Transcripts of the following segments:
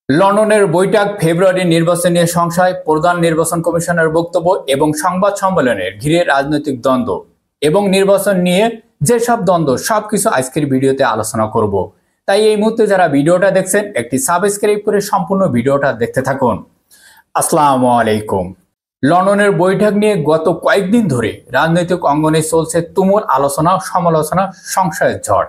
লন্ডনের বৈঠক, ফেব্রুয়ারি নির্বাচন নিয়ে সংশয়, প্রধান নির্বাচন কমিশনের বক্তব্য এবং সংবাদ সম্মেলনের ঘিরে রাজনৈতিক দ্বন্দ্ব এবং নির্বাচন নিয়ে যেসব দ্বন্দ্ব সবকিছু আজকের ভিডিওতে আলোচনা করব। তাই এই মুহূর্তে যারা ভিডিওটা দেখছেন একটি সাবস্ক্রাইব করে সম্পূর্ণ ভিডিওটা দেখতে থাকুন। আসসালামু আলাইকুম। লন্ডনের বৈঠক নিয়ে গত কয়েকদিন ধরে রাজনৈতিক অঙ্গনে চলছে তুমুল আলোচনা, সমালোচনা, সংশয়ের ঝড়।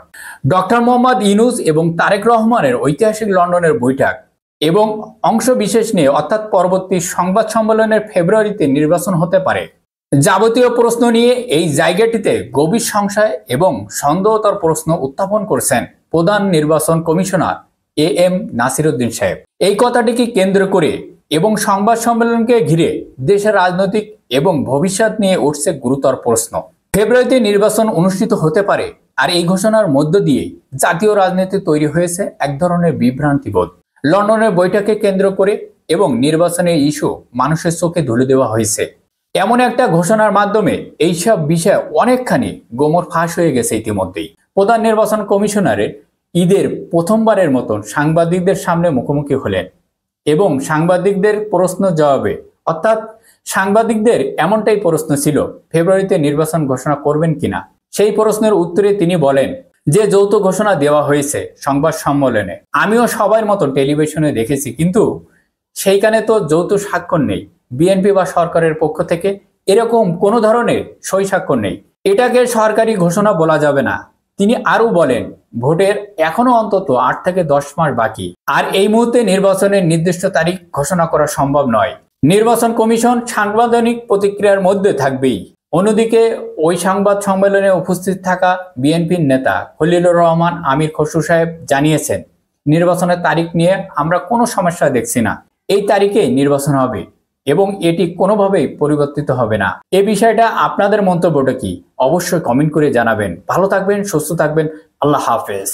ডক্টর মোহাম্মদ ইউনূস এবং তারেক রহমানের ঐতিহাসিক লন্ডনের বৈঠক এবং অংশ বিশেষ নিয়ে অর্থাৎ পরবর্তী সংবাদ সম্মেলনের ফেব্রুয়ারিতে নির্বাচন হতে পারে যাবতীয় প্রশ্ন নিয়ে এই জায়গাটিতে গভীর সংশয় এবং সন্দেহতর প্রশ্ন উত্থাপন করেছেন প্রধান নির্বাচন কমিশনার AM নাসিরউদ্দিন সাহেব। এই কথাটিকে কেন্দ্র করে এবং সংবাদ সম্মেলনকে ঘিরে দেশের রাজনৈতিক এবং ভবিষ্যৎ নিয়ে উঠছে গুরুতর প্রশ্ন। ফেব্রুয়ারিতে নির্বাচন অনুষ্ঠিত হতে পারে, আর এই ঘোষণার মধ্য দিয়ে জাতীয় রাজনীতি তৈরি হয়েছে এক ধরনের বিভ্রান্তিবোধ। লন্ডনের বৈঠককে কেন্দ্র করে এবং নির্বাচনের ইস্যু মানুষের চোখে ধুলে দেওয়া হয়েছে এমন একটা ঘোষণার মাধ্যমে এইসব বিষয় অনেকখানি গোমর ফাঁস হয়ে গেছে ইতিমধ্যেই। প্রধান নির্বাচন কমিশনারের ঈদের প্রথমবারের মতন সাংবাদিকদের সামনে মুখোমুখি হলেন এবং সাংবাদিকদের প্রশ্ন জবাবে অর্থাৎ সাংবাদিকদের এমনটাই প্রশ্ন ছিল ফেব্রুয়ারিতে নির্বাচন ঘোষণা করবেন কিনা। সেই প্রশ্নের উত্তরে তিনি বলেন যে যৌথ ঘোষণা দেওয়া হয়েছে সংবাদ সম্মেলনে, আমিও সবার মতো টেলিভিশনে দেখেছি, কিন্তু সেইখানে তো যৌথ স্বাক্ষর নেই, বিএনপি বা সরকারের পক্ষ থেকে এরকম কোনো ধরনের সই স্বাক্ষর নেই, এটাকে সরকারি ঘোষণা বলা যাবে না। তিনি আরো বলেন ভোটের এখনো অন্তত 8 থেকে 10 মাস বাকি, আর এই মুহূর্তে নির্বাচনের নির্দিষ্ট তারিখ ঘোষণা করা সম্ভব নয়। নির্বাচন কমিশন সাংবিধানিক প্রতিক্রিয়ার মধ্যে থাকবেই। অন্যদিকে ওই সংবাদ সম্মেলনে উপস্থিত থাকা বিএনপির নেতা খলিলুর রহমান আমির খসরু সাহেব জানিয়েছেন নির্বাচনের তারিখ নিয়ে আমরা কোনো সমস্যা দেখছি না, এই তারিখে নির্বাচন হবে এবং এটি কোনোভাবেই পরিবর্তিত হবে না। এই বিষয়টা আপনাদের মন্তব্যটা কি অবশ্যই কমেন্ট করে জানাবেন। ভালো থাকবেন, সুস্থ থাকবেন, আল্লাহ হাফেজ।